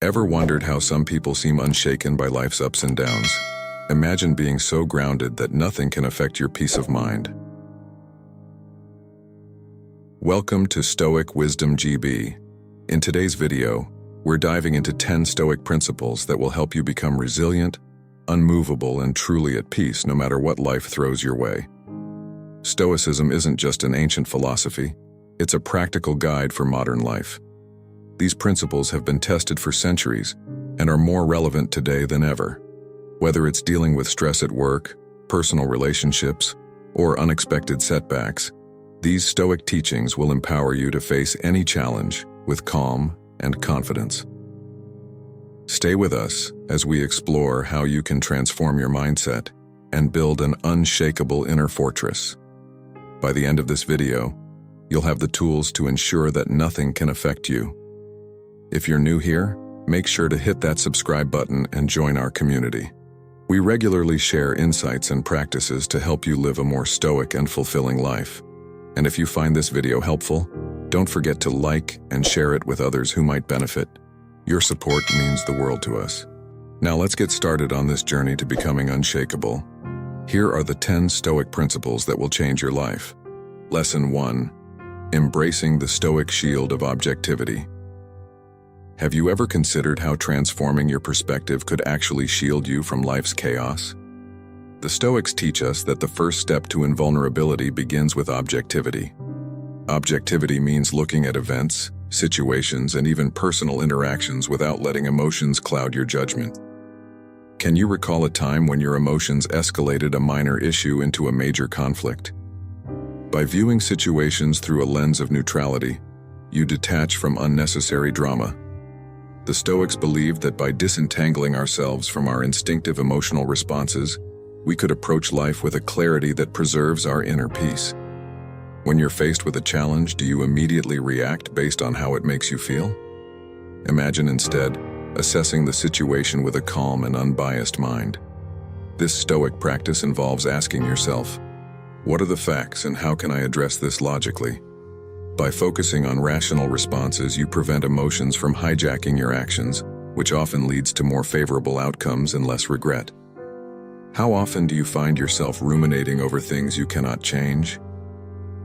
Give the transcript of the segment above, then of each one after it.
Ever wondered how some people seem unshaken by life's ups and downs? Imagine being so grounded that nothing can affect your peace of mind. Welcome to Stoic Wisdom GB. In today's video, we're diving into 10 Stoic principles that will help you become resilient, unmovable, and truly at peace no matter what life throws your way. Stoicism isn't just an ancient philosophy, it's a practical guide for modern life. These principles have been tested for centuries and are more relevant today than ever. Whether it's dealing with stress at work, personal relationships, or unexpected setbacks, these Stoic teachings will empower you to face any challenge with calm and confidence. Stay with us as we explore how you can transform your mindset and build an unshakable inner fortress. By the end of this video, you'll have the tools to ensure that nothing can affect you. If you're new here, make sure to hit that subscribe button and join our community. We regularly share insights and practices to help you live a more stoic and fulfilling life. And if you find this video helpful, don't forget to like and share it with others who might benefit. Your support means the world to us. Now let's get started on this journey to becoming unshakable. Here are the 10 Stoic principles that will change your life. Lesson 1. Embracing the Stoic shield of objectivity. Have you ever considered how transforming your perspective could actually shield you from life's chaos? The Stoics teach us that the first step to invulnerability begins with objectivity. Objectivity means looking at events, situations, and even personal interactions without letting emotions cloud your judgment. Can you recall a time when your emotions escalated a minor issue into a major conflict? By viewing situations through a lens of neutrality, you detach from unnecessary drama. The Stoics believed that by disentangling ourselves from our instinctive emotional responses, we could approach life with a clarity that preserves our inner peace. When you're faced with a challenge, do you immediately react based on how it makes you feel? Imagine instead assessing the situation with a calm and unbiased mind. This Stoic practice involves asking yourself, what are the facts and how can I address this logically? By focusing on rational responses, you prevent emotions from hijacking your actions, which often leads to more favorable outcomes and less regret. How often do you find yourself ruminating over things you cannot change?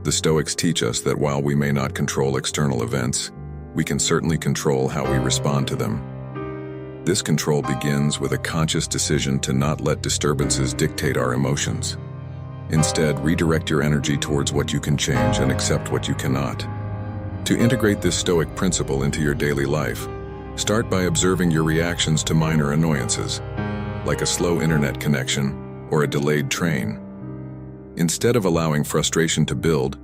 The Stoics teach us that while we may not control external events, we can certainly control how we respond to them. This control begins with a conscious decision to not let disturbances dictate our emotions. Instead, redirect your energy towards what you can change and accept what you cannot. To integrate this Stoic principle into your daily life, start by observing your reactions to minor annoyances, like a slow internet connection or a delayed train. Instead of allowing frustration to build,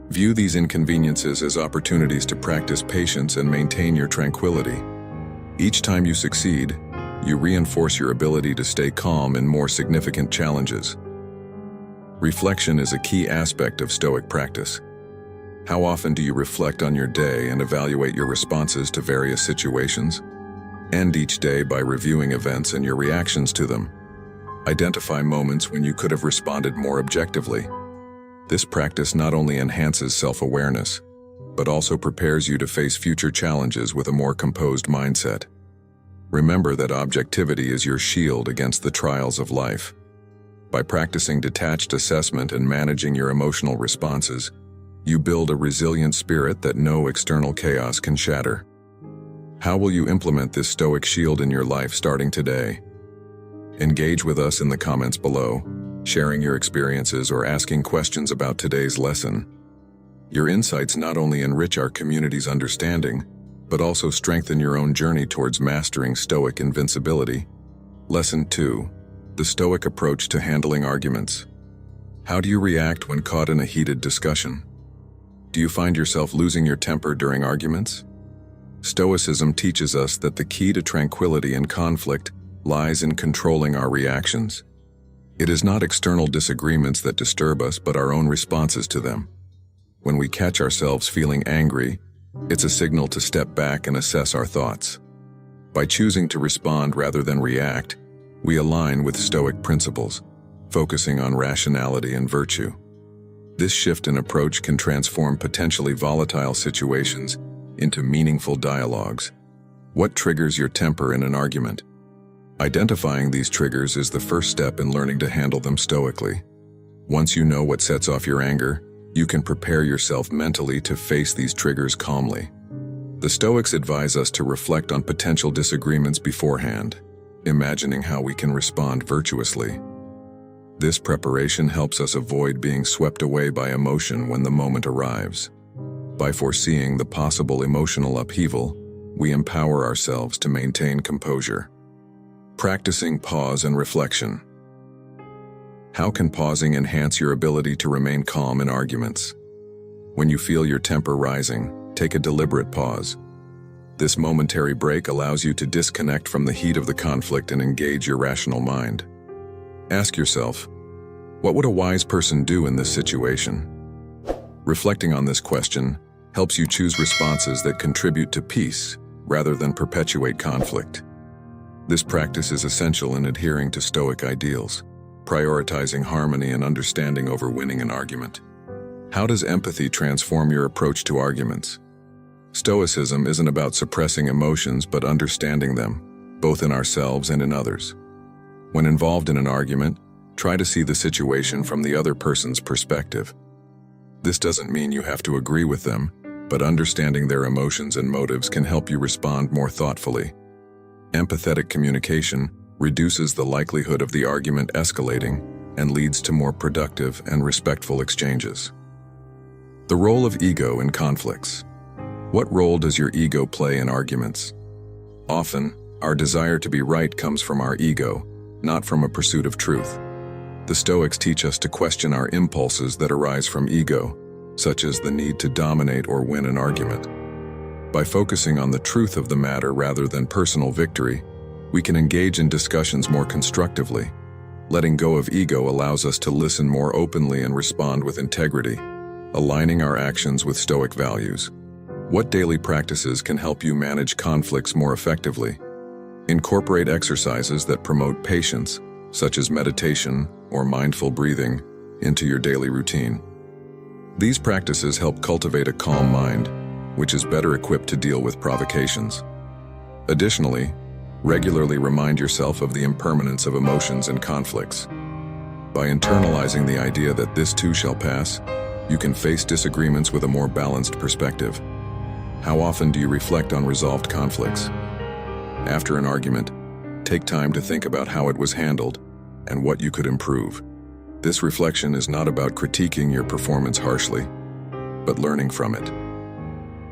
view these inconveniences as opportunities to practice patience and maintain your tranquility. Each time you succeed, you reinforce your ability to stay calm in more significant challenges. Reflection is a key aspect of Stoic practice. How often do you reflect on your day and evaluate your responses to various situations? End each day by reviewing events and your reactions to them. Identify moments when you could have responded more objectively. This practice not only enhances self-awareness, but also prepares you to face future challenges with a more composed mindset. Remember that objectivity is your shield against the trials of life. By practicing detached assessment and managing your emotional responses, you build a resilient spirit that no external chaos can shatter. How will you implement this Stoic shield in your life starting today? Engage with us in the comments below, sharing your experiences or asking questions about today's lesson. Your insights not only enrich our community's understanding, but also strengthen your own journey towards mastering Stoic invincibility. Lesson 2. The Stoic approach to handling arguments. How do you react when caught in a heated discussion? Do you find yourself losing your temper during arguments? Stoicism teaches us that the key to tranquility in conflict lies in controlling our reactions. It is not external disagreements that disturb us, but our own responses to them. When we catch ourselves feeling angry, it's a signal to step back and assess our thoughts. By choosing to respond rather than react, we align with Stoic principles, focusing on rationality and virtue. This shift in approach can transform potentially volatile situations into meaningful dialogues. What triggers your temper in an argument? Identifying these triggers is the first step in learning to handle them stoically. Once you know what sets off your anger, you can prepare yourself mentally to face these triggers calmly. The Stoics advise us to reflect on potential disagreements beforehand, imagining how we can respond virtuously. This preparation helps us avoid being swept away by emotion when the moment arrives. By foreseeing the possible emotional upheaval, we empower ourselves to maintain composure. Practicing pause and reflection. How can pausing enhance your ability to remain calm in arguments? When you feel your temper rising, take a deliberate pause. This momentary break allows you to disconnect from the heat of the conflict and engage your rational mind. Ask yourself, what would a wise person do in this situation? Reflecting on this question helps you choose responses that contribute to peace rather than perpetuate conflict. This practice is essential in adhering to Stoic ideals, prioritizing harmony and understanding over winning an argument. How does empathy transform your approach to arguments? Stoicism isn't about suppressing emotions but understanding them, both in ourselves and in others. When involved in an argument, try to see the situation from the other person's perspective. This doesn't mean you have to agree with them, but understanding their emotions and motives can help you respond more thoughtfully. Empathetic communication reduces the likelihood of the argument escalating and leads to more productive and respectful exchanges. The role of ego in conflicts. What role does your ego play in arguments? Often, our desire to be right comes from our ego, not from a pursuit of truth. The Stoics teach us to question our impulses that arise from ego, such as the need to dominate or win an argument. By focusing on the truth of the matter rather than personal victory, we can engage in discussions more constructively. Letting go of ego allows us to listen more openly and respond with integrity, aligning our actions with Stoic values. What daily practices can help you manage conflicts more effectively? Incorporate exercises that promote patience, such as meditation or mindful breathing, into your daily routine. These practices help cultivate a calm mind, which is better equipped to deal with provocations. Additionally, regularly remind yourself of the impermanence of emotions and conflicts. By internalizing the idea that this too shall pass, you can face disagreements with a more balanced perspective. How often do you reflect on resolved conflicts? After an argument, take time to think about how it was handled and what you could improve. This reflection is not about critiquing your performance harshly, but learning from it.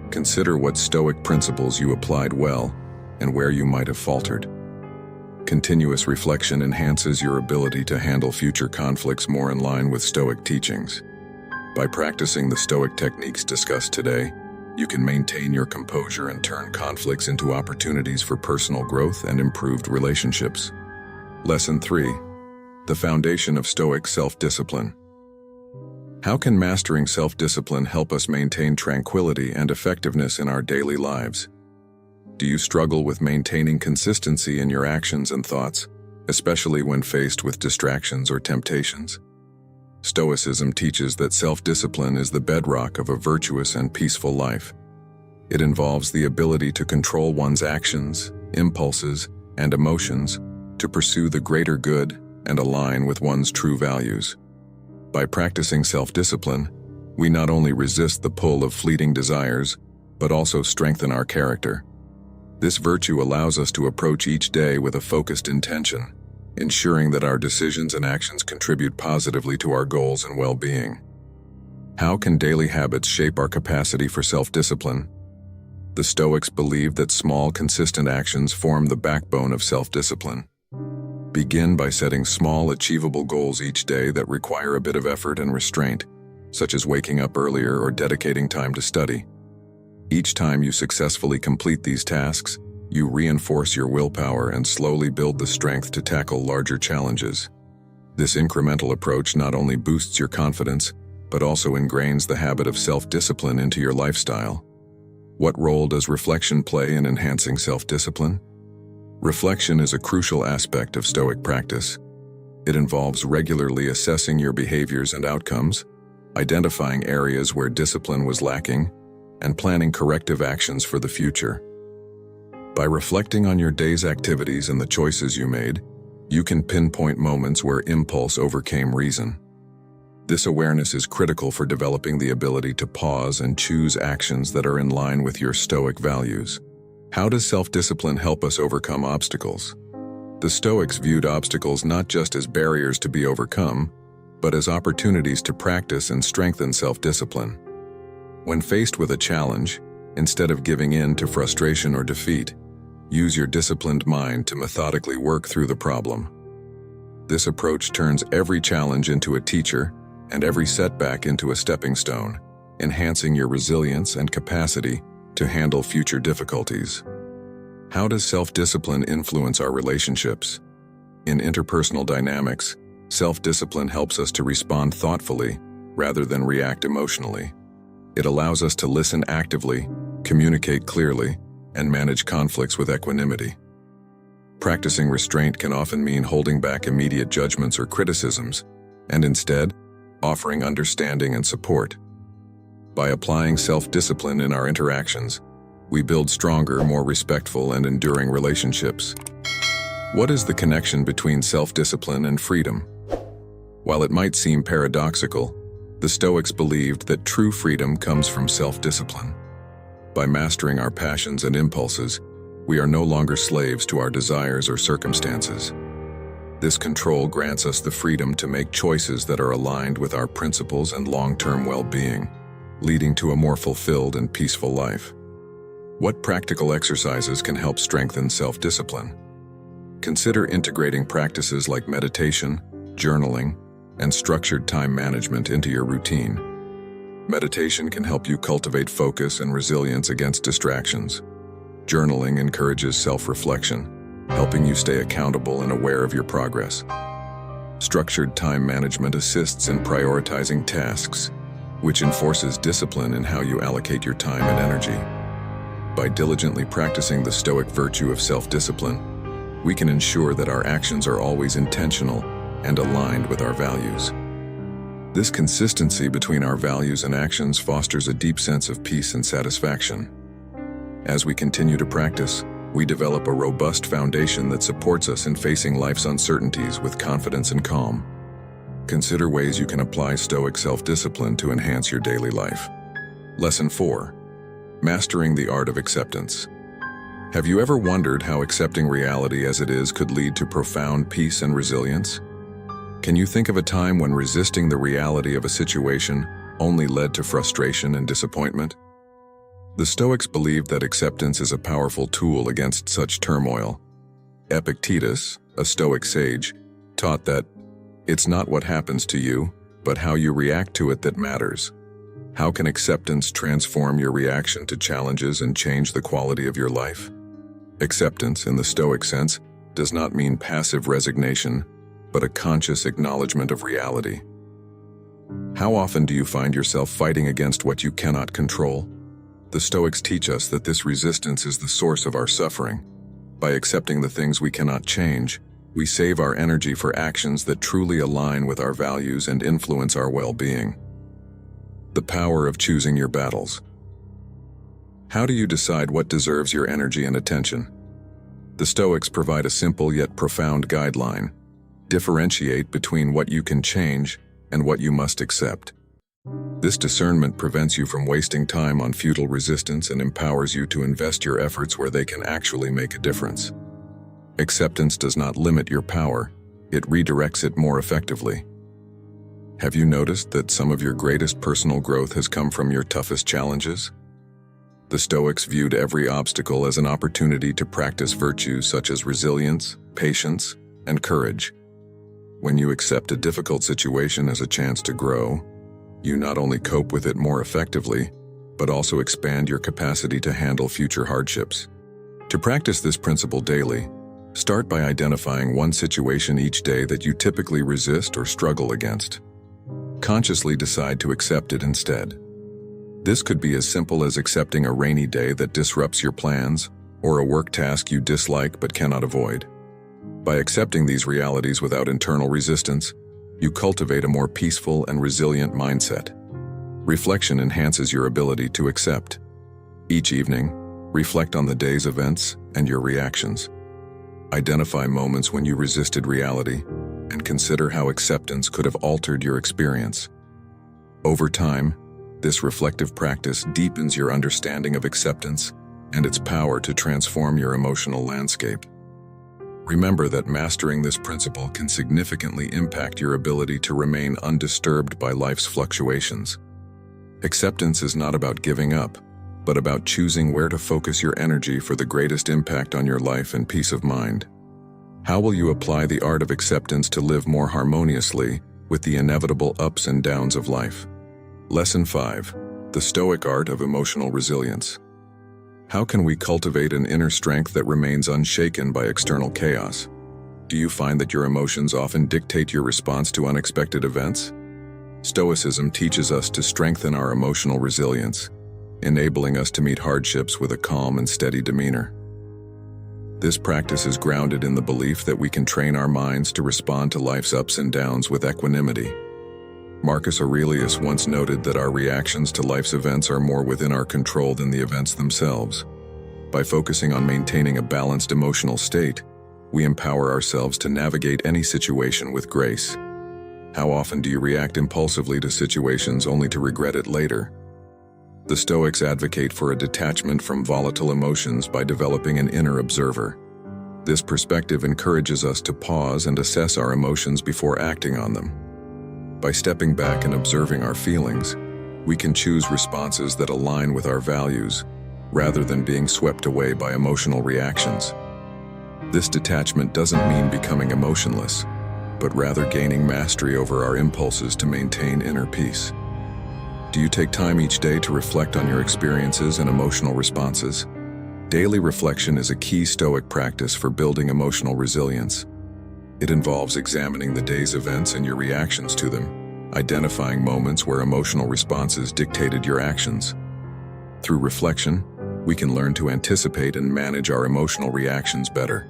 Consider what Stoic principles you applied well and where you might have faltered. Continuous reflection enhances your ability to handle future conflicts more in line with Stoic teachings. By practicing the Stoic techniques discussed today, you can maintain your composure and turn conflicts into opportunities for personal growth and improved relationships. Lesson 3. The foundation of Stoic self-discipline. How can mastering self-discipline help us maintain tranquility and effectiveness in our daily lives? Do you struggle with maintaining consistency in your actions and thoughts, especially when faced with distractions or temptations? Stoicism teaches that self-discipline is the bedrock of a virtuous and peaceful life. It involves the ability to control one's actions, impulses, and emotions to pursue the greater good and align with one's true values. By practicing self-discipline, we not only resist the pull of fleeting desires, but also strengthen our character. This virtue allows us to approach each day with a focused intention, ensuring that our decisions and actions contribute positively to our goals and well-being. How can daily habits shape our capacity for self-discipline? The Stoics believe that small, consistent actions form the backbone of self-discipline. Begin by setting small, achievable goals each day that require a bit of effort and restraint, such as waking up earlier or dedicating time to study. Each time you successfully complete these tasks, you reinforce your willpower and slowly build the strength to tackle larger challenges. This incremental approach not only boosts your confidence, but also ingrains the habit of self-discipline into your lifestyle. What role does reflection play in enhancing self-discipline? Reflection is a crucial aspect of Stoic practice. It involves regularly assessing your behaviors and outcomes, identifying areas where discipline was lacking, and planning corrective actions for the future. By reflecting on your day's activities and the choices you made, you can pinpoint moments where impulse overcame reason. This awareness is critical for developing the ability to pause and choose actions that are in line with your Stoic values. How does self-discipline help us overcome obstacles? The Stoics viewed obstacles not just as barriers to be overcome, but as opportunities to practice and strengthen self-discipline. When faced with a challenge, instead of giving in to frustration or defeat, use your disciplined mind to methodically work through the problem. This approach turns every challenge into a teacher and every setback into a stepping stone, enhancing your resilience and capacity to handle future difficulties. How does self-discipline influence our relationships? In interpersonal dynamics, self-discipline helps us to respond thoughtfully rather than react emotionally. It allows us to listen actively, communicate clearly, and manage conflicts with equanimity. Practicing restraint can often mean holding back immediate judgments or criticisms, and instead, offering understanding and support. By applying self-discipline in our interactions, we build stronger, more respectful, and enduring relationships. What is the connection between self-discipline and freedom? While it might seem paradoxical, the Stoics believed that true freedom comes from self-discipline. By mastering our passions and impulses, we are no longer slaves to our desires or circumstances. This control grants us the freedom to make choices that are aligned with our principles and long-term well-being, leading to a more fulfilled and peaceful life. What practical exercises can help strengthen self-discipline? Consider integrating practices like meditation, journaling, and structured time management into your routine. Meditation can help you cultivate focus and resilience against distractions. Journaling encourages self-reflection, helping you stay accountable and aware of your progress. Structured time management assists in prioritizing tasks, which enforces discipline in how you allocate your time and energy. By diligently practicing the Stoic virtue of self-discipline, we can ensure that our actions are always intentional and aligned with our values. This consistency between our values and actions fosters a deep sense of peace and satisfaction. As we continue to practice, we develop a robust foundation that supports us in facing life's uncertainties with confidence and calm. Consider ways you can apply Stoic self-discipline to enhance your daily life. Lesson 4. Mastering the art of acceptance. Have you ever wondered how accepting reality as it is could lead to profound peace and resilience? Can you think of a time when resisting the reality of a situation only led to frustration and disappointment? The Stoics believed that acceptance is a powerful tool against such turmoil. Epictetus, a Stoic sage, taught that it's not what happens to you, but how you react to it that matters. How can acceptance transform your reaction to challenges and change the quality of your life? Acceptance, in the Stoic sense, does not mean passive resignation, but a conscious acknowledgement of reality. How often do you find yourself fighting against what you cannot control? The Stoics teach us that this resistance is the source of our suffering. By accepting the things we cannot change, we save our energy for actions that truly align with our values and influence our well-being. The power of choosing your battles. How do you decide what deserves your energy and attention? The Stoics provide a simple yet profound guideline. Differentiate between what you can change and what you must accept. This discernment prevents you from wasting time on futile resistance and empowers you to invest your efforts where they can actually make a difference. Acceptance does not limit your power, it redirects it more effectively. Have you noticed that some of your greatest personal growth has come from your toughest challenges? The Stoics viewed every obstacle as an opportunity to practice virtues such as resilience, patience, and courage. When you accept a difficult situation as a chance to grow, you not only cope with it more effectively, but also expand your capacity to handle future hardships. To practice this principle daily, start by identifying one situation each day that you typically resist or struggle against. Consciously decide to accept it instead. This could be as simple as accepting a rainy day that disrupts your plans, or a work task you dislike but cannot avoid. By accepting these realities without internal resistance, you cultivate a more peaceful and resilient mindset. Reflection enhances your ability to accept. Each evening, reflect on the day's events and your reactions. Identify moments when you resisted reality and consider how acceptance could have altered your experience. Over time, this reflective practice deepens your understanding of acceptance and its power to transform your emotional landscape. Remember that mastering this principle can significantly impact your ability to remain undisturbed by life's fluctuations. Acceptance is not about giving up, but about choosing where to focus your energy for the greatest impact on your life and peace of mind. How will you apply the art of acceptance to live more harmoniously with the inevitable ups and downs of life? Lesson 5. The Stoic Art of Emotional Resilience. How can we cultivate an inner strength that remains unshaken by external chaos? Do you find that your emotions often dictate your response to unexpected events? Stoicism teaches us to strengthen our emotional resilience, enabling us to meet hardships with a calm and steady demeanor. This practice is grounded in the belief that we can train our minds to respond to life's ups and downs with equanimity. Marcus Aurelius once noted that our reactions to life's events are more within our control than the events themselves. By focusing on maintaining a balanced emotional state, we empower ourselves to navigate any situation with grace. How often do you react impulsively to situations only to regret it later? The Stoics advocate for a detachment from volatile emotions by developing an inner observer. This perspective encourages us to pause and assess our emotions before acting on them. By stepping back and observing our feelings, we can choose responses that align with our values, rather than being swept away by emotional reactions. This detachment doesn't mean becoming emotionless, but rather gaining mastery over our impulses to maintain inner peace. Do you take time each day to reflect on your experiences and emotional responses? Daily reflection is a key Stoic practice for building emotional resilience. It involves examining the day's events and your reactions to them, identifying moments where emotional responses dictated your actions. Through reflection, we can learn to anticipate and manage our emotional reactions better.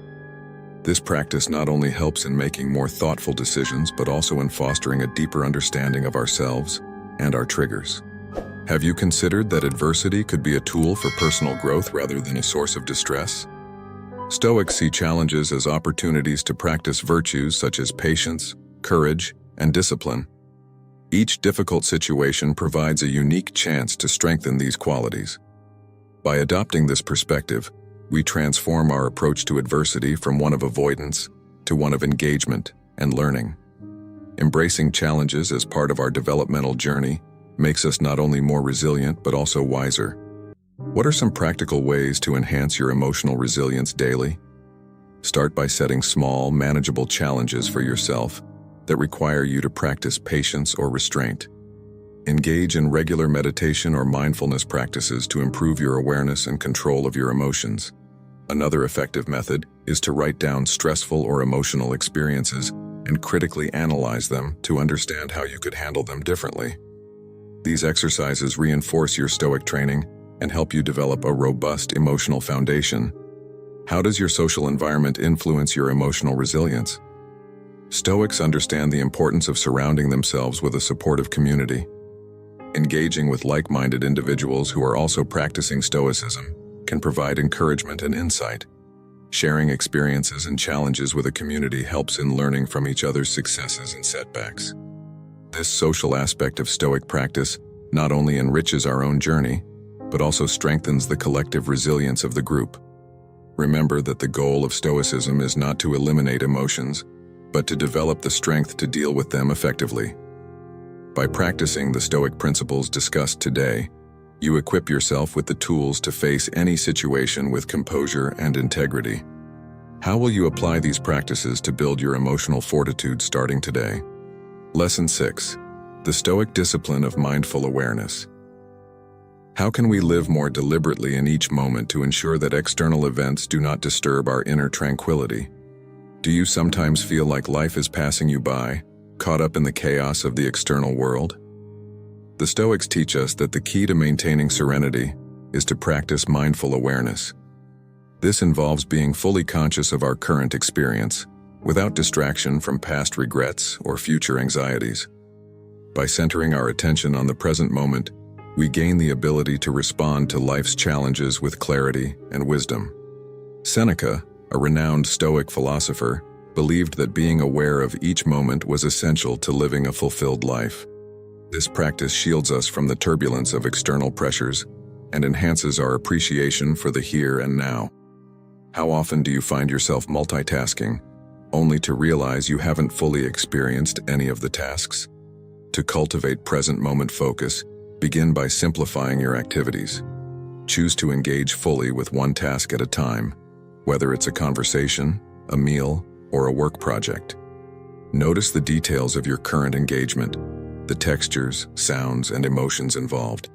This practice not only helps in making more thoughtful decisions, but also in fostering a deeper understanding of ourselves and our triggers. Have you considered that adversity could be a tool for personal growth rather than a source of distress? Stoics see challenges as opportunities to practice virtues such as patience, courage, and discipline. Each difficult situation provides a unique chance to strengthen these qualities. By adopting this perspective, we transform our approach to adversity from one of avoidance to one of engagement and learning. Embracing challenges as part of our developmental journey makes us not only more resilient but also wiser. What are some practical ways to enhance your emotional resilience daily? Start by setting small, manageable challenges for yourself that require you to practice patience or restraint. Engage in regular meditation or mindfulness practices to improve your awareness and control of your emotions. Another effective method is to write down stressful or emotional experiences and critically analyze them to understand how you could handle them differently. These exercises reinforce your Stoic training and help you develop a robust emotional foundation. How does your social environment influence your emotional resilience? Stoics understand the importance of surrounding themselves with a supportive community. Engaging with like-minded individuals who are also practicing Stoicism can provide encouragement and insight. Sharing experiences and challenges with a community helps in learning from each other's successes and setbacks. This social aspect of Stoic practice not only enriches our own journey, but also strengthens the collective resilience of the group. Remember that the goal of Stoicism is not to eliminate emotions, but to develop the strength to deal with them effectively. By practicing the Stoic principles discussed today, you equip yourself with the tools to face any situation with composure and integrity. How will you apply these practices to build your emotional fortitude starting today? Lesson 6. The Stoic Discipline of Mindful Awareness. How can we live more deliberately in each moment to ensure that external events do not disturb our inner tranquility? Do you sometimes feel like life is passing you by, caught up in the chaos of the external world? The Stoics teach us that the key to maintaining serenity is to practice mindful awareness. This involves being fully conscious of our current experience, without distraction from past regrets or future anxieties. By centering our attention on the present moment, we gain the ability to respond to life's challenges with clarity and wisdom. Seneca, a renowned Stoic philosopher, believed that being aware of each moment was essential to living a fulfilled life. This practice shields us from the turbulence of external pressures and enhances our appreciation for the here and now. How often do you find yourself multitasking, only to realize you haven't fully experienced any of the tasks? To cultivate present moment focus, begin by simplifying your activities. Choose to engage fully with one task at a time, whether it's a conversation, a meal, or a work project. Notice the details of your current engagement, the textures, sounds, and emotions involved.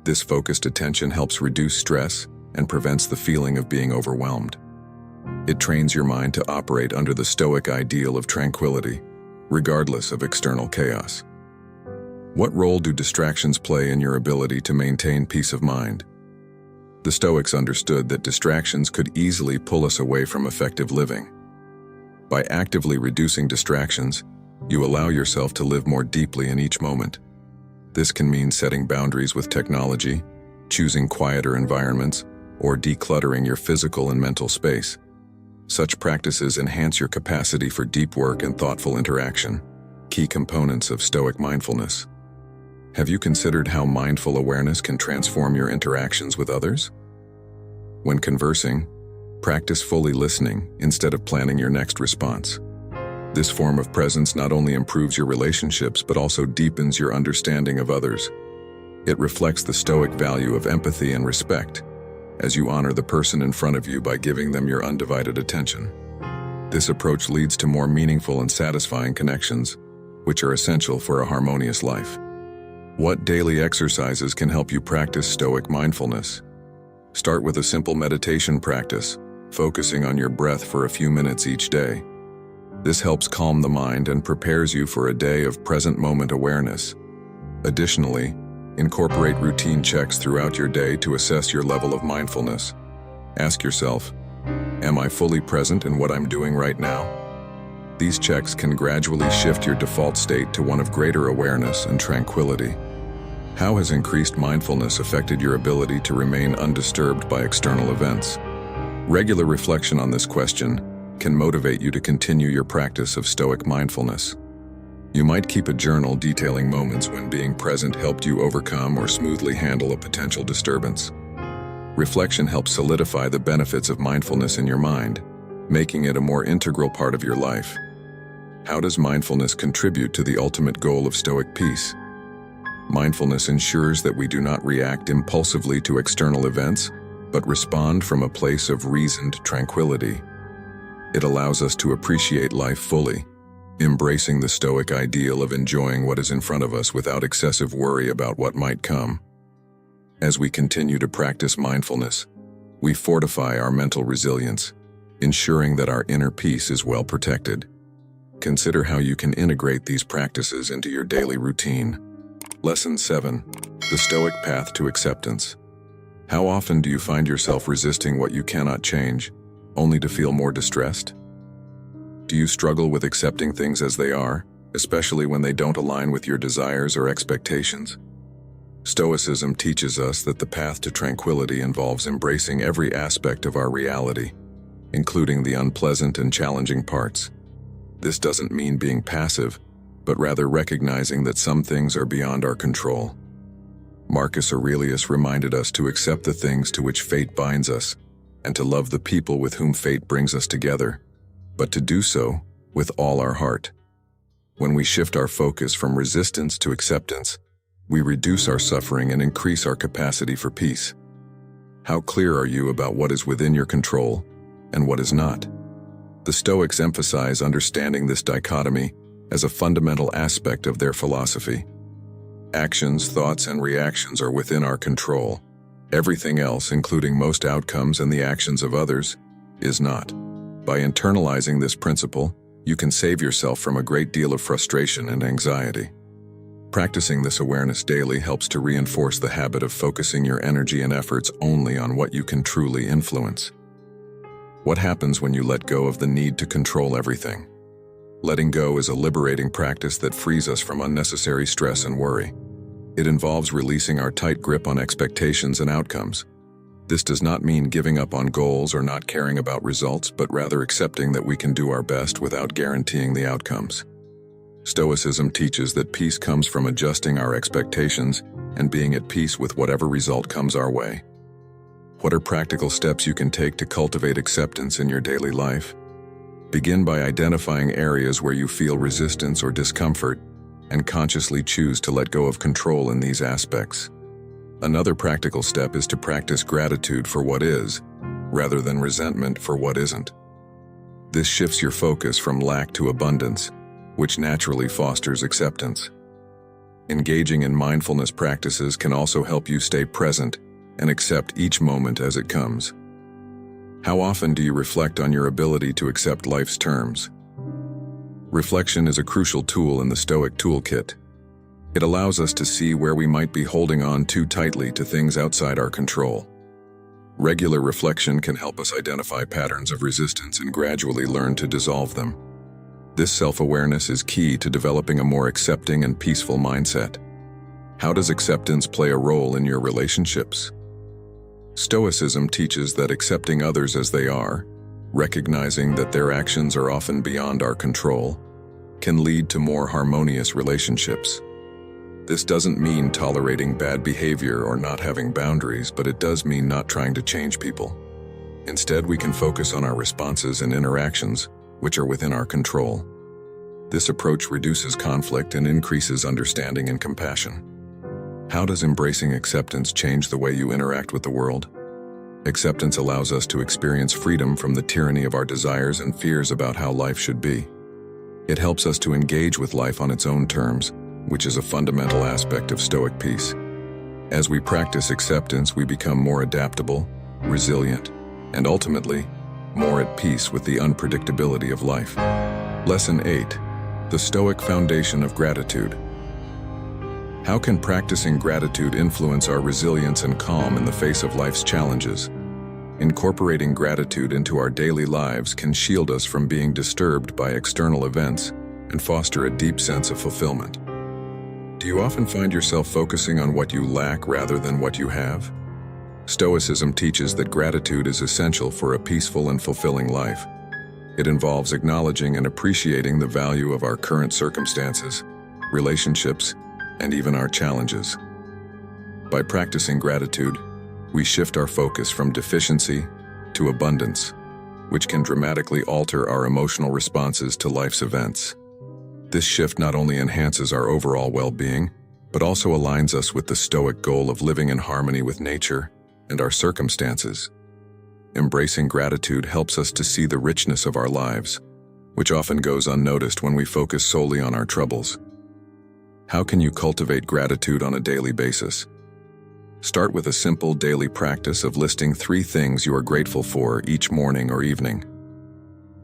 This focused attention helps reduce stress and prevents the feeling of being overwhelmed. It trains your mind to operate under the Stoic ideal of tranquility, regardless of external chaos. What role do distractions play in your ability to maintain peace of mind? The Stoics understood that distractions could easily pull us away from effective living. By actively reducing distractions, you allow yourself to live more deeply in each moment. This can mean setting boundaries with technology, choosing quieter environments, or decluttering your physical and mental space. Such practices enhance your capacity for deep work and thoughtful interaction, key components of Stoic mindfulness. Have you considered how mindful awareness can transform your interactions with others? When conversing, practice fully listening instead of planning your next response. This form of presence not only improves your relationships but also deepens your understanding of others. It reflects the Stoic value of empathy and respect, as you honor the person in front of you by giving them your undivided attention. This approach leads to more meaningful and satisfying connections, which are essential for a harmonious life. What daily exercises can help you practice Stoic mindfulness? Start with a simple meditation practice, focusing on your breath for a few minutes each day. This helps calm the mind and prepares you for a day of present moment awareness. Additionally, incorporate routine checks throughout your day to assess your level of mindfulness. Ask yourself, am I fully present in what I'm doing right now? These checks can gradually shift your default state to one of greater awareness and tranquility. How has increased mindfulness affected your ability to remain undisturbed by external events? Regular reflection on this question can motivate you to continue your practice of Stoic mindfulness. You might keep a journal detailing moments when being present helped you overcome or smoothly handle a potential disturbance. Reflection helps solidify the benefits of mindfulness in your mind, making it a more integral part of your life. How does mindfulness contribute to the ultimate goal of Stoic peace? Mindfulness ensures that we do not react impulsively to external events, but respond from a place of reasoned tranquility. It allows us to appreciate life fully, embracing the Stoic ideal of enjoying what is in front of us without excessive worry about what might come. As we continue to practice mindfulness, we fortify our mental resilience, ensuring that our inner peace is well protected. Consider how you can integrate these practices into your daily routine. Lesson 7. The Stoic Path to Acceptance. How often do you find yourself resisting what you cannot change, only to feel more distressed? Do you struggle with accepting things as they are, especially when they don't align with your desires or expectations? Stoicism teaches us that the path to tranquility involves embracing every aspect of our reality, including the unpleasant and challenging parts. This doesn't mean being passive, but rather recognizing that some things are beyond our control. Marcus Aurelius reminded us to accept the things to which fate binds us, and to love the people with whom fate brings us together, but to do so with all our heart. When we shift our focus from resistance to acceptance, we reduce our suffering and increase our capacity for peace. How clear are you about what is within your control and what is not? The Stoics emphasize understanding this dichotomy as a fundamental aspect of their philosophy. Actions, thoughts, and reactions are within our control. Everything else, including most outcomes and the actions of others, is not. By internalizing this principle, you can save yourself from a great deal of frustration and anxiety. Practicing this awareness daily helps to reinforce the habit of focusing your energy and efforts only on what you can truly influence. What happens when you let go of the need to control everything? Letting go is a liberating practice that frees us from unnecessary stress and worry. It involves releasing our tight grip on expectations and outcomes. This does not mean giving up on goals or not caring about results, but rather accepting that we can do our best without guaranteeing the outcomes. Stoicism teaches that peace comes from adjusting our expectations and being at peace with whatever result comes our way. What are practical steps you can take to cultivate acceptance in your daily life? Begin by identifying areas where you feel resistance or discomfort and consciously choose to let go of control in these aspects. Another practical step is to practice gratitude for what is, rather than resentment for what isn't. This shifts your focus from lack to abundance, which naturally fosters acceptance. Engaging in mindfulness practices can also help you stay present and accept each moment as it comes. How often do you reflect on your ability to accept life's terms? Reflection is a crucial tool in the Stoic toolkit. It allows us to see where we might be holding on too tightly to things outside our control. Regular reflection can help us identify patterns of resistance and gradually learn to dissolve them. This self-awareness is key to developing a more accepting and peaceful mindset. How does acceptance play a role in your relationships? Stoicism teaches that accepting others as they are, recognizing that their actions are often beyond our control, can lead to more harmonious relationships. This doesn't mean tolerating bad behavior or not having boundaries, but it does mean not trying to change people. Instead, we can focus on our responses and interactions, which are within our control. This approach reduces conflict and increases understanding and compassion. How does embracing acceptance change the way you interact with the world? Acceptance allows us to experience freedom from the tyranny of our desires and fears about how life should be. It helps us to engage with life on its own terms, which is a fundamental aspect of Stoic peace. As we practice acceptance, we become more adaptable, resilient, and ultimately, more at peace with the unpredictability of life. Lesson 8. The Stoic Foundation of Gratitude. How can practicing gratitude influence our resilience and calm in the face of life's challenges? Incorporating gratitude into our daily lives can shield us from being disturbed by external events and foster a deep sense of fulfillment. Do you often find yourself focusing on what you lack rather than what you have? Stoicism teaches that gratitude is essential for a peaceful and fulfilling life. It involves acknowledging and appreciating the value of our current circumstances, relationships, and even our challenges. By practicing gratitude, we shift our focus from deficiency to abundance, which can dramatically alter our emotional responses to life's events. This shift not only enhances our overall well-being, but also aligns us with the Stoic goal of living in harmony with nature and our circumstances. Embracing gratitude helps us to see the richness of our lives, which often goes unnoticed when we focus solely on our troubles. How can you cultivate gratitude on a daily basis? Start with a simple daily practice of listing 3 things you are grateful for each morning or evening.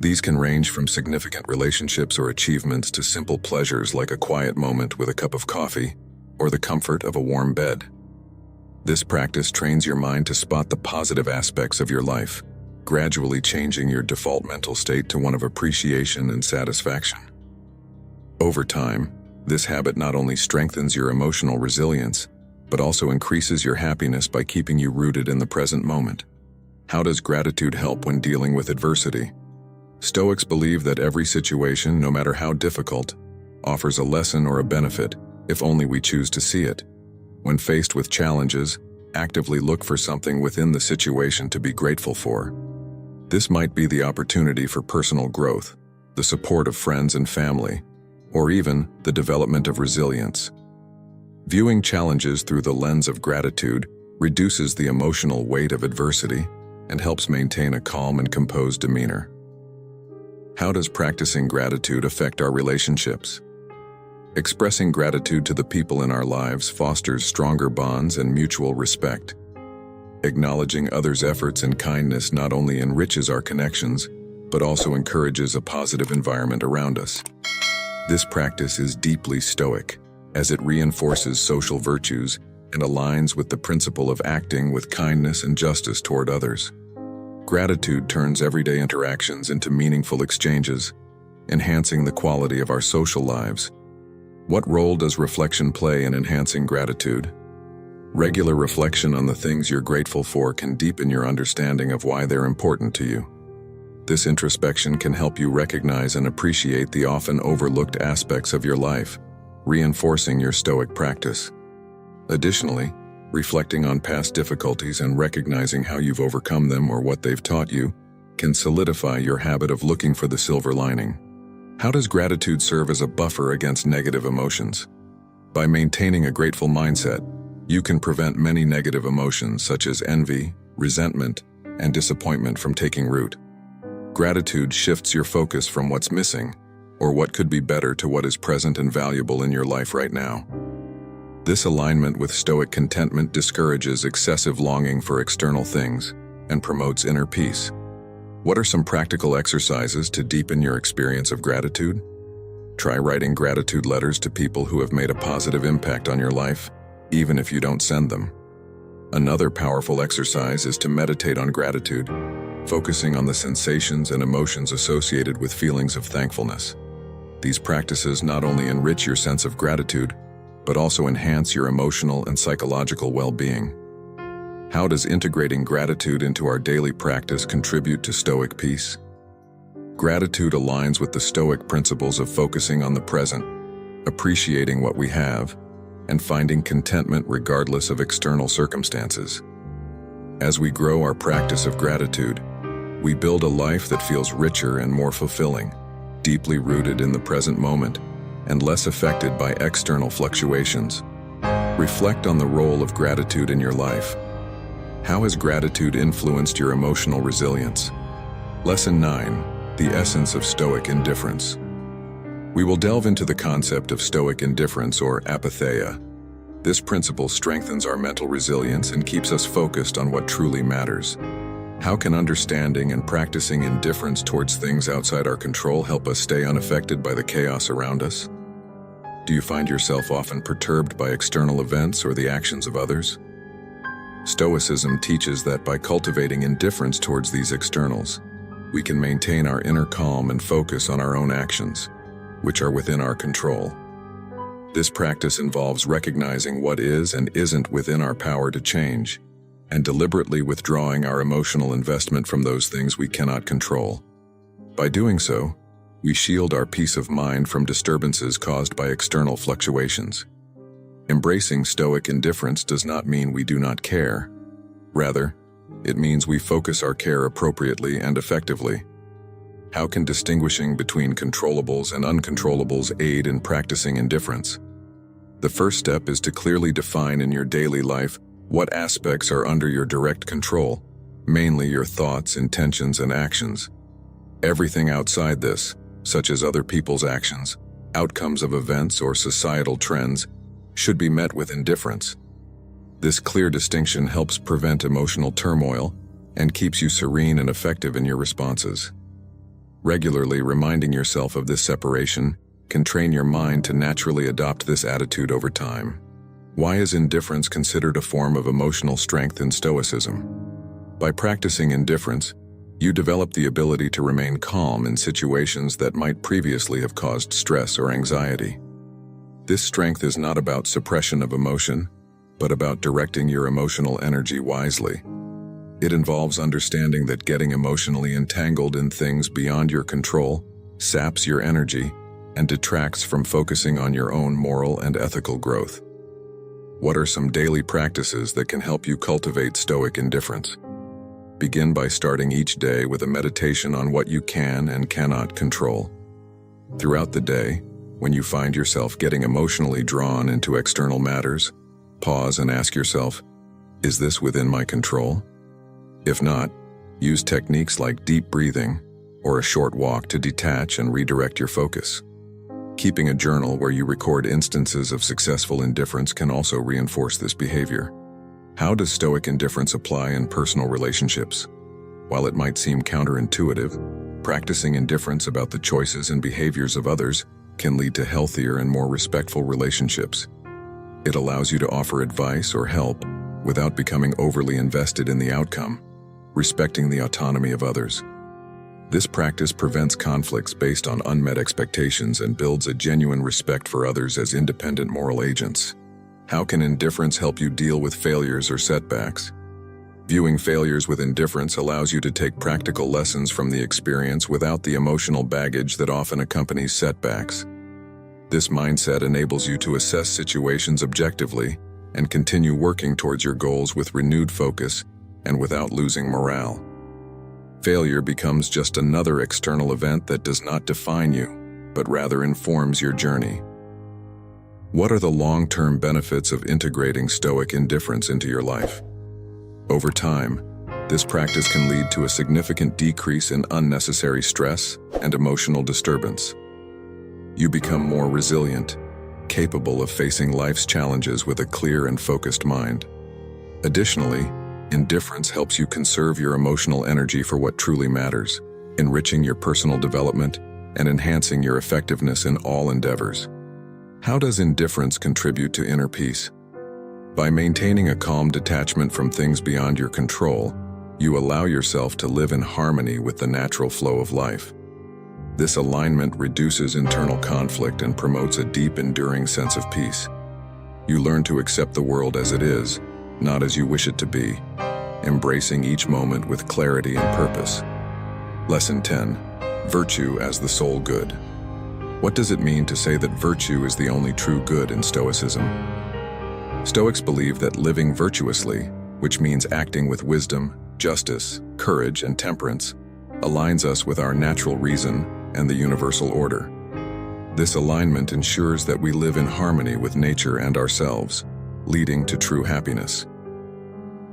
These can range from significant relationships or achievements to simple pleasures like a quiet moment with a cup of coffee or the comfort of a warm bed. This practice trains your mind to spot the positive aspects of your life, gradually changing your default mental state to one of appreciation and satisfaction. Over time, this habit not only strengthens your emotional resilience, but also increases your happiness by keeping you rooted in the present moment. How does gratitude help when dealing with adversity? Stoics believe that every situation, no matter how difficult, offers a lesson or a benefit if only we choose to see it. When faced with challenges, actively look for something within the situation to be grateful for. This might be the opportunity for personal growth, the support of friends and family, or even the development of resilience. Viewing challenges through the lens of gratitude reduces the emotional weight of adversity and helps maintain a calm and composed demeanor. How does practicing gratitude affect our relationships? Expressing gratitude to the people in our lives fosters stronger bonds and mutual respect. Acknowledging others' efforts and kindness not only enriches our connections, but also encourages a positive environment around us. This practice is deeply Stoic, as it reinforces social virtues and aligns with the principle of acting with kindness and justice toward others. Gratitude turns everyday interactions into meaningful exchanges, enhancing the quality of our social lives. What role does reflection play in enhancing gratitude? Regular reflection on the things you're grateful for can deepen your understanding of why they're important to you. This introspection can help you recognize and appreciate the often overlooked aspects of your life, reinforcing your Stoic practice. Additionally, reflecting on past difficulties and recognizing how you've overcome them or what they've taught you can solidify your habit of looking for the silver lining. How does gratitude serve as a buffer against negative emotions? By maintaining a grateful mindset, you can prevent many negative emotions such as envy, resentment, and disappointment from taking root. Gratitude shifts your focus from what's missing or what could be better to what is present and valuable in your life right now. This alignment with Stoic contentment discourages excessive longing for external things and promotes inner peace. What are some practical exercises to deepen your experience of gratitude? Try writing gratitude letters to people who have made a positive impact on your life, even if you don't send them. Another powerful exercise is to meditate on gratitude, focusing on the sensations and emotions associated with feelings of thankfulness. These practices not only enrich your sense of gratitude, but also enhance your emotional and psychological well-being. How does integrating gratitude into our daily practice contribute to Stoic peace? Gratitude aligns with the Stoic principles of focusing on the present, appreciating what we have, and finding contentment regardless of external circumstances. As we grow our practice of gratitude, we build a life that feels richer and more fulfilling, deeply rooted in the present moment, and less affected by external fluctuations. Reflect on the role of gratitude in your life. How has gratitude influenced your emotional resilience? Lesson 9: The essence of Stoic indifference. We will delve into the concept of Stoic indifference or apatheia. This principle strengthens our mental resilience and keeps us focused on what truly matters. How can understanding and practicing indifference towards things outside our control help us stay unaffected by the chaos around us? Do you find yourself often perturbed by external events or the actions of others? Stoicism teaches that by cultivating indifference towards these externals, we can maintain our inner calm and focus on our own actions, which are within our control. This practice involves recognizing what is and isn't within our power to change, and deliberately withdrawing our emotional investment from those things we cannot control. By doing so, we shield our peace of mind from disturbances caused by external fluctuations. Embracing Stoic indifference does not mean we do not care. Rather, it means we focus our care appropriately and effectively. How can distinguishing between controllables and uncontrollables aid in practicing indifference? The first step is to clearly define in your daily life what aspects are under your direct control, mainly your thoughts, intentions, and actions. Everything outside this, such as other people's actions, outcomes of events, or societal trends, should be met with indifference. This clear distinction helps prevent emotional turmoil and keeps you serene and effective in your responses. Regularly reminding yourself of this separation can train your mind to naturally adopt this attitude over time. Why is indifference considered a form of emotional strength in Stoicism? By practicing indifference, you develop the ability to remain calm in situations that might previously have caused stress or anxiety. This strength is not about suppression of emotion, but about directing your emotional energy wisely. It involves understanding that getting emotionally entangled in things beyond your control saps your energy and detracts from focusing on your own moral and ethical growth. What are some daily practices that can help you cultivate Stoic indifference? Begin by starting each day with a meditation on what you can and cannot control. Throughout the day, when you find yourself getting emotionally drawn into external matters, pause and ask yourself, is this within my control? If not, use techniques like deep breathing or a short walk to detach and redirect your focus. Keeping a journal where you record instances of successful indifference can also reinforce this behavior. How does Stoic indifference apply in personal relationships? While it might seem counterintuitive, practicing indifference about the choices and behaviors of others can lead to healthier and more respectful relationships. It allows you to offer advice or help without becoming overly invested in the outcome, respecting the autonomy of others. This practice prevents conflicts based on unmet expectations and builds a genuine respect for others as independent moral agents. How can indifference help you deal with failures or setbacks? Viewing failures with indifference allows you to take practical lessons from the experience without the emotional baggage that often accompanies setbacks. This mindset enables you to assess situations objectively and continue working towards your goals with renewed focus and without losing morale. Failure becomes just another external event that does not define you, but rather informs your journey. What are the long-term benefits of integrating Stoic indifference into your life? Over time, this practice can lead to a significant decrease in unnecessary stress and emotional disturbance. You become more resilient, capable of facing life's challenges with a clear and focused mind. Additionally, indifference helps you conserve your emotional energy for what truly matters, enriching your personal development and enhancing your effectiveness in all endeavors. How does indifference contribute to inner peace? By maintaining a calm detachment from things beyond your control, you allow yourself to live in harmony with the natural flow of life. This alignment reduces internal conflict and promotes a deep, enduring sense of peace. You learn to accept the world as it is, not as you wish it to be, embracing each moment with clarity and purpose. Lesson 10. Virtue as the sole good. What does it mean to say that virtue is the only true good in Stoicism? Stoics believe that living virtuously, which means acting with wisdom, justice, courage, and temperance, aligns us with our natural reason and the universal order. This alignment ensures that we live in harmony with nature and ourselves, leading to true happiness.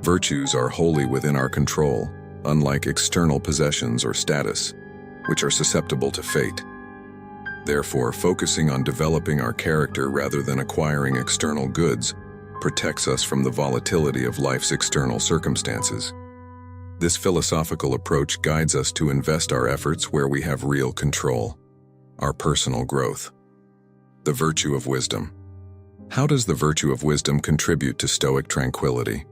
Virtues are wholly within our control, unlike external possessions or status, which are susceptible to fate. Therefore, focusing on developing our character rather than acquiring external goods protects us from the volatility of life's external circumstances. This philosophical approach guides us to invest our efforts where we have real control, our personal growth. The virtue of wisdom. How does the virtue of wisdom contribute to Stoic tranquility?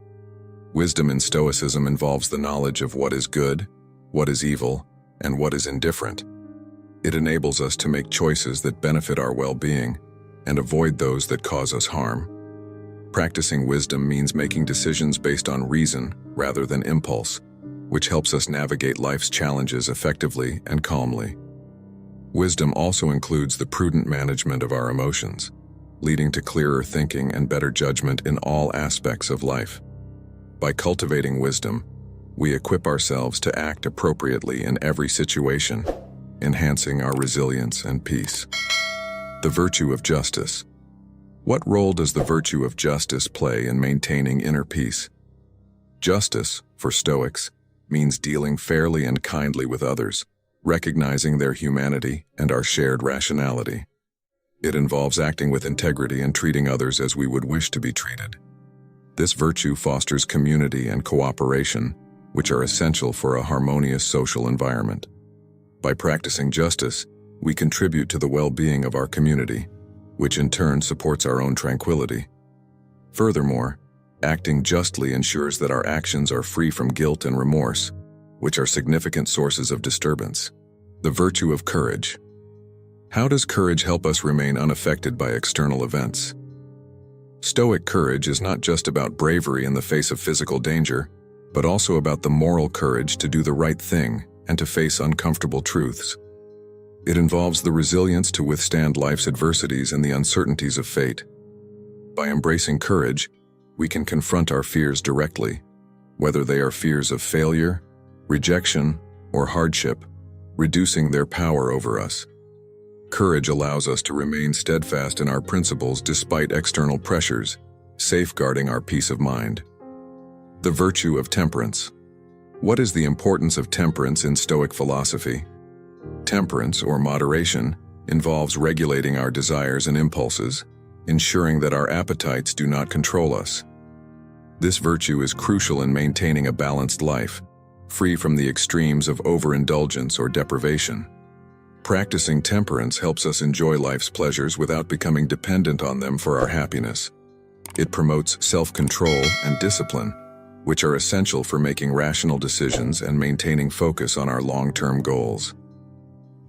Wisdom in Stoicism involves the knowledge of what is good, what is evil, and what is indifferent. It enables us to make choices that benefit our well-being and avoid those that cause us harm. Practicing wisdom means making decisions based on reason rather than impulse, which helps us navigate life's challenges effectively and calmly. Wisdom also includes the prudent management of our emotions, leading to clearer thinking and better judgment in all aspects of life. By cultivating wisdom, we equip ourselves to act appropriately in every situation, enhancing our resilience and peace. The virtue of justice. What role does the virtue of justice play in maintaining inner peace? Justice, for Stoics, means dealing fairly and kindly with others, recognizing their humanity and our shared rationality. It involves acting with integrity and treating others as we would wish to be treated. This virtue fosters community and cooperation, which are essential for a harmonious social environment. By practicing justice, we contribute to the well-being of our community, which in turn supports our own tranquility. Furthermore, acting justly ensures that our actions are free from guilt and remorse, which are significant sources of disturbance. The virtue of courage. How does courage help us remain unaffected by external events? Stoic courage is not just about bravery in the face of physical danger, but also about the moral courage to do the right thing and to face uncomfortable truths. It involves the resilience to withstand life's adversities and the uncertainties of fate. By embracing courage, we can confront our fears directly, whether they are fears of failure, rejection, or hardship, reducing their power over us. Courage allows us to remain steadfast in our principles despite external pressures, safeguarding our peace of mind. The virtue of temperance. What is the importance of temperance in Stoic philosophy? Temperance, or moderation, involves regulating our desires and impulses, ensuring that our appetites do not control us. This virtue is crucial in maintaining a balanced life, free from the extremes of overindulgence or deprivation. Practicing temperance helps us enjoy life's pleasures without becoming dependent on them for our happiness. It promotes self-control and discipline, which are essential for making rational decisions and maintaining focus on our long-term goals.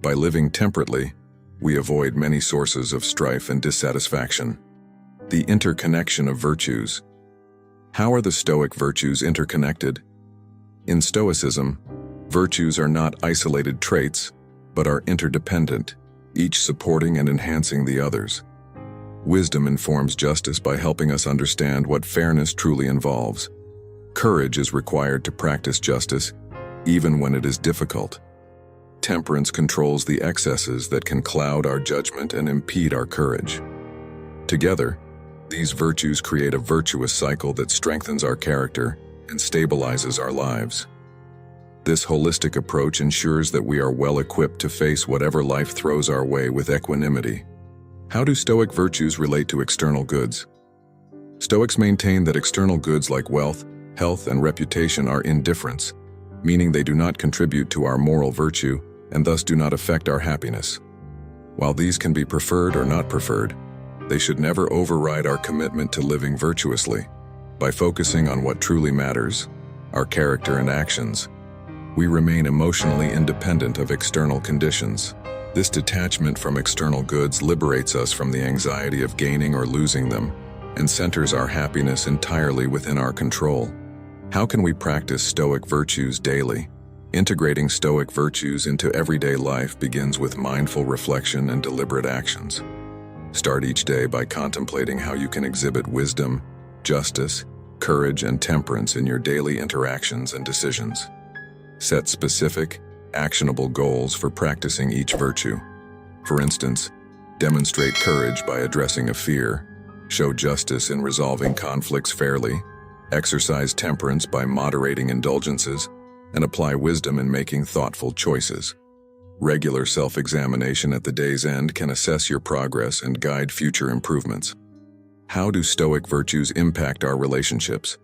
By living temperately, we avoid many sources of strife and dissatisfaction. The interconnection of virtues. How are the Stoic virtues interconnected? In Stoicism, virtues are not isolated traits, but are interdependent, each supporting and enhancing the others. Wisdom informs justice by helping us understand what fairness truly involves. Courage is required to practice justice, even when it is difficult. Temperance controls the excesses that can cloud our judgment and impede our courage. Together, these virtues create a virtuous cycle that strengthens our character and stabilizes our lives. This holistic approach ensures that we are well equipped to face whatever life throws our way with equanimity. How do Stoic virtues relate to external goods? Stoics maintain that external goods like wealth, health, and reputation are indifferents, meaning they do not contribute to our moral virtue and thus do not affect our happiness. While these can be preferred or not preferred, they should never override our commitment to living virtuously. By focusing on what truly matters, our character and actions, we remain emotionally independent of external conditions. This detachment from external goods liberates us from the anxiety of gaining or losing them and centers our happiness entirely within our control. How can we practice Stoic virtues daily? Integrating Stoic virtues into everyday life begins with mindful reflection and deliberate actions. Start each day by contemplating how you can exhibit wisdom, justice, courage, and temperance in your daily interactions and decisions. Set specific, actionable goals for practicing each virtue. For instance, demonstrate courage by addressing a fear, show justice in resolving conflicts fairly, exercise temperance by moderating indulgences, and apply wisdom in making thoughtful choices. Regular self-examination at the day's end can assess your progress and guide future improvements. How do Stoic virtues impact our relationships?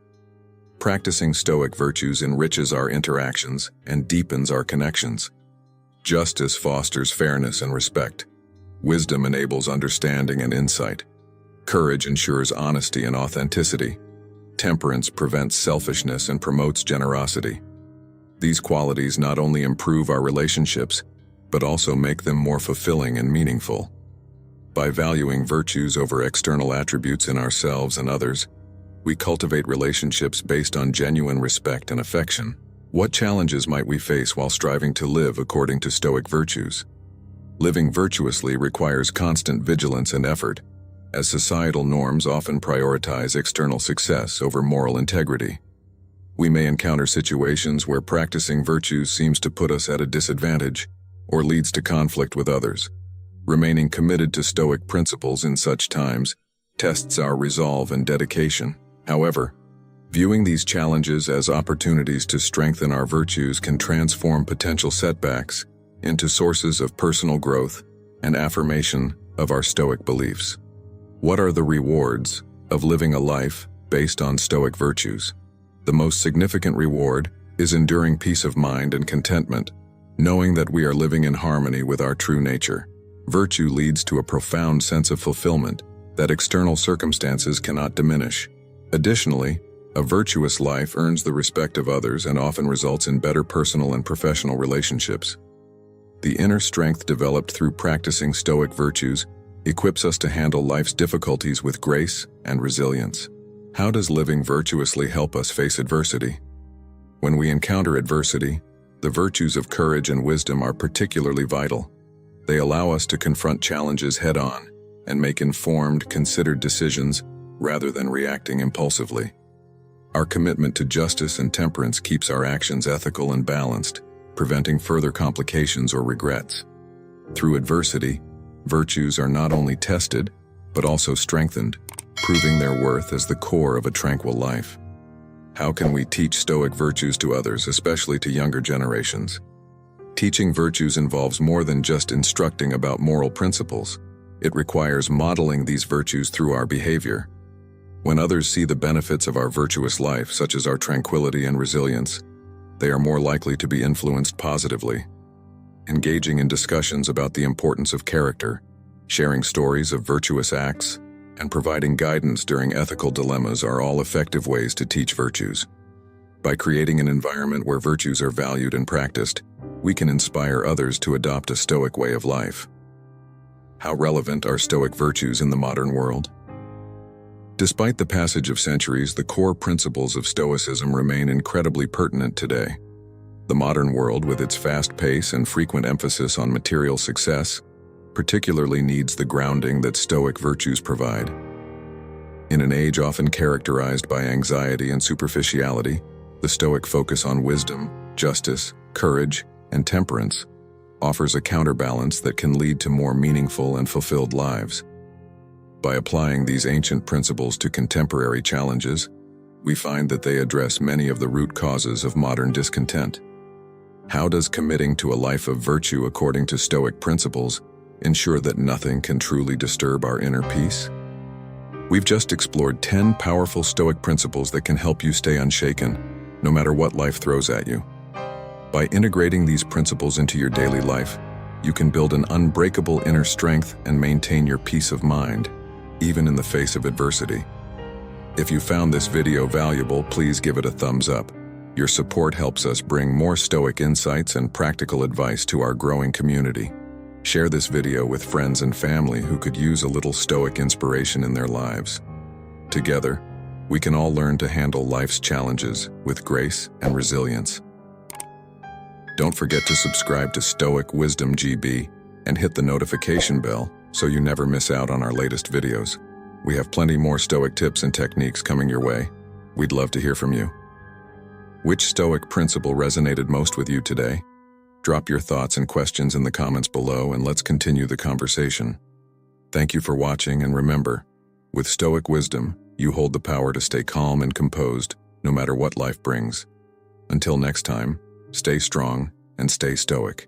Practicing Stoic virtues enriches our interactions and deepens our connections. Justice fosters fairness and respect. Wisdom enables understanding and insight. Courage ensures honesty and authenticity. Temperance prevents selfishness and promotes generosity. These qualities not only improve our relationships, but also make them more fulfilling and meaningful. By valuing virtues over external attributes in ourselves and others, we cultivate relationships based on genuine respect and affection. What challenges might we face while striving to live according to Stoic virtues? Living virtuously requires constant vigilance and effort, as societal norms often prioritize external success over moral integrity. We may encounter situations where practicing virtues seems to put us at a disadvantage or leads to conflict with others. Remaining committed to Stoic principles in such times tests our resolve and dedication. However, viewing these challenges as opportunities to strengthen our virtues can transform potential setbacks into sources of personal growth and affirmation of our Stoic beliefs. What are the rewards of living a life based on Stoic virtues? The most significant reward is enduring peace of mind and contentment, knowing that we are living in harmony with our true nature. Virtue leads to a profound sense of fulfillment that external circumstances cannot diminish. Additionally, a virtuous life earns the respect of others and often results in better personal and professional relationships. The inner strength developed through practicing Stoic virtues equips us to handle life's difficulties with grace and resilience. How does living virtuously help us face adversity? When we encounter adversity, the virtues of courage and wisdom are particularly vital. They allow us to confront challenges head-on and make informed, considered decisions rather than reacting impulsively. Our commitment to justice and temperance keeps our actions ethical and balanced, preventing further complications or regrets. Through adversity, virtues are not only tested, but also strengthened, proving their worth as the core of a tranquil life. How can we teach Stoic virtues to others, especially to younger generations? Teaching virtues involves more than just instructing about moral principles. It requires modeling these virtues through our behavior. When others see the benefits of our virtuous life, such as our tranquility and resilience, they are more likely to be influenced positively. Engaging in discussions about the importance of character, sharing stories of virtuous acts, and providing guidance during ethical dilemmas are all effective ways to teach virtues. By creating an environment where virtues are valued and practiced, we can inspire others to adopt a Stoic way of life. How relevant are Stoic virtues in the modern world? Despite the passage of centuries, the core principles of Stoicism remain incredibly pertinent today. The modern world, with its fast pace and frequent emphasis on material success, particularly needs the grounding that Stoic virtues provide. In an age often characterized by anxiety and superficiality, the Stoic focus on wisdom, justice, courage, and temperance offers a counterbalance that can lead to more meaningful and fulfilled lives. By applying these ancient principles to contemporary challenges, we find that they address many of the root causes of modern discontent. How does committing to a life of virtue according to Stoic principles ensure that nothing can truly disturb our inner peace? We've just explored 10 powerful Stoic principles that can help you stay unshaken, no matter what life throws at you. By integrating these principles into your daily life, you can build an unbreakable inner strength and maintain your peace of mind, even in the face of adversity. If you found this video valuable, please give it a thumbs up. Your support helps us bring more Stoic insights and practical advice to our growing community. Share this video with friends and family who could use a little Stoic inspiration in their lives. Together, we can all learn to handle life's challenges with grace and resilience. Don't forget to subscribe to Stoic Wisdom GB and hit the notification bell so you never miss out on our latest videos. We have plenty more Stoic tips and techniques coming your way. We'd love to hear from you. Which Stoic principle resonated most with you today? Drop your thoughts and questions in the comments below and let's continue the conversation. Thank you for watching, and remember, with Stoic wisdom, you hold the power to stay calm and composed no matter what life brings. Until next time, stay strong and stay Stoic.